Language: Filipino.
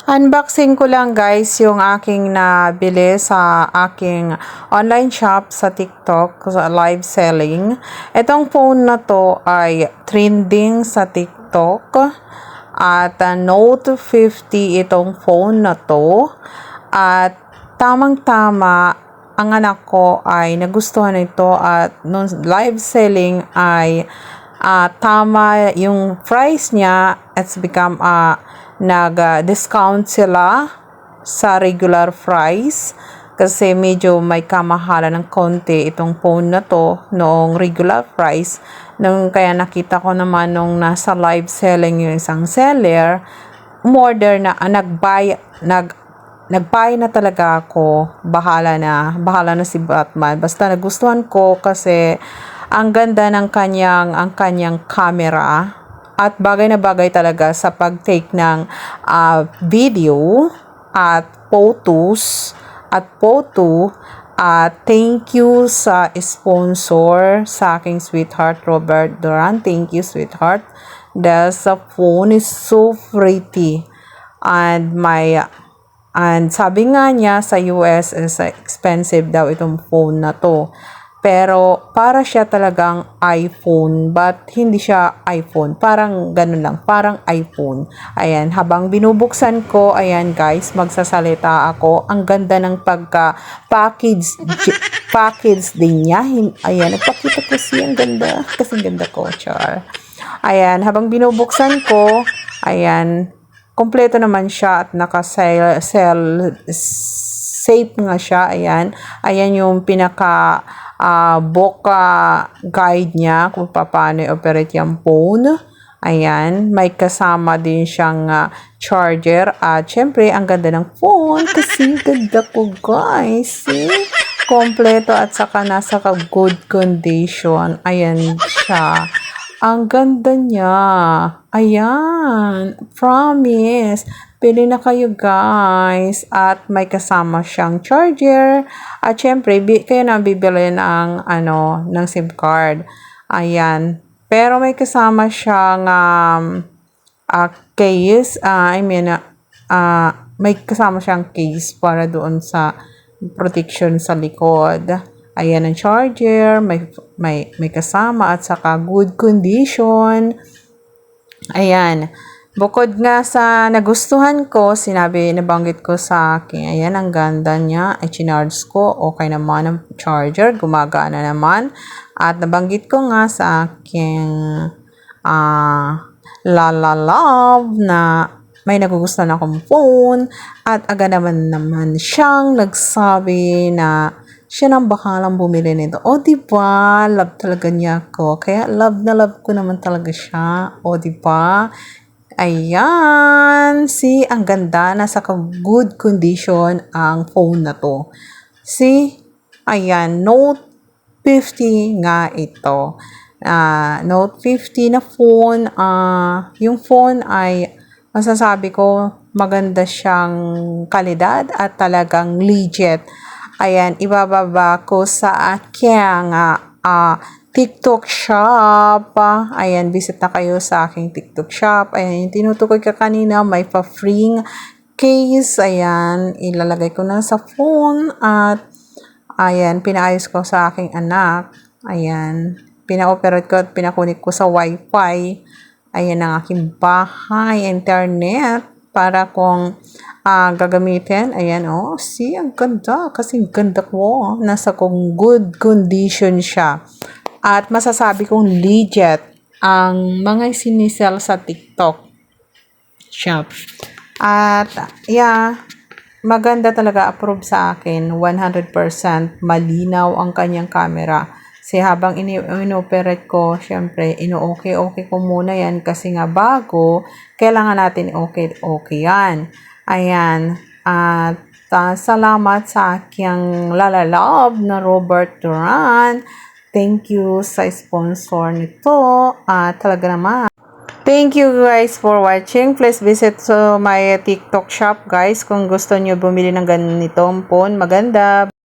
Unboxing ko lang guys yung aking nabili sa aking online shop sa TikTok, sa live selling. Itong phone na to ay trending sa TikTok at Note 50 itong phone na to. At tamang-tama ang anak ko ay nagustuhan ito at nung live selling ay tama yung price niya. It's become nag-discount sila sa regular price kasi medyo may kamahalan ng konti itong phone na to noong regular price. Kaya nakita ko naman nung nasa live selling yung isang seller, umorder na, nag-buy na talaga ako. Bahala na si Batman. Basta nagustuhan ko kasi ang ganda ng kanyang camera. At bagay na bagay talaga sa pag-take ng video at photos at photo. Thank you sa sponsor sa aking sweetheart, Robert Duran. Thank you, sweetheart. The phone is so pretty. And sabi nga niya sa US is expensive daw itong phone na to. Pero para siya talagang iPhone, but hindi siya iPhone. Parang ganun lang, parang iPhone. Ayan, habang binubuksan ko, ayan guys, magsasalita ako. Ang ganda ng package din niya. Ayan, nagpakita ko siya, ang ganda. Kasi ganda ko, char. Ayan, habang binubuksan ko, ayan, kompleto naman siya at safe nga siya. Ayan yung book guide niya kung paano i-operate yung phone. Ayan, may kasama din siyang charger at syempre ang ganda ng phone kasi ganda ko guys. See? Kompleto at saka nasa good condition. Ayan siya. Ang ganda niya. Ayan. Promise. Pili na kayo guys. At may kasama siyang charger. At syempre, kayo na bibili ng, ng SIM card. Ayan. Pero may kasama siyang case. May kasama siyang case para doon sa protection sa likod. Ayan ang charger, may kasama at saka good condition. Ayan. Bukod nga sa nagustuhan ko, nabanggit ko sa akin, ayan ang ganda niya. Chinarge ko, okay naman ang charger, gumagana naman. At nabanggit ko nga sa aking love na may nagugustuhan akong phone. At agad naman siyang nagsabi na siya nang bahalang bumili nito. O, diba? Love talaga niya ako. Kaya love na love ko naman talaga siya. O, diba? Ayan. See, ang ganda. Nasa good condition ang phone na to. See? Ayan. Note 50 nga ito. Note 50 na phone. Yung phone ay masasabi ko maganda siyang kalidad at talagang legit. Ayan, ibababa ko sa aking TikTok shop. Ayan, visit na kayo sa aking TikTok shop. Ayan, yung tinutukoy ka kanina, may pa-free case. Ayan, ilalagay ko na sa phone. At, ayan, pinaayos ko sa aking anak. Ayan, pina-operate ko at pinakunik ko sa Wi-Fi. Ayan ang aking bahay, internet. Para kung gagamitin. Ayan, see, ang ganda. Kasi ganda ko. Nasa good condition siya. At masasabi kong legit ang mga sinisell sa TikTok shop. At, yeah, maganda talaga, approve sa akin. 100% malinaw ang kanyang camera. Kasi habang inoperate ko, syempre, okay ko muna yan kasi nga bago, kailangan natin okay yan. Ayan. At salamat sa aking love na Robert Duran. Thank you sa sponsor nito. Talaga naman. Thank you guys for watching. Please visit my TikTok shop guys kung gusto nyo bumili ng ganitong phone. Maganda.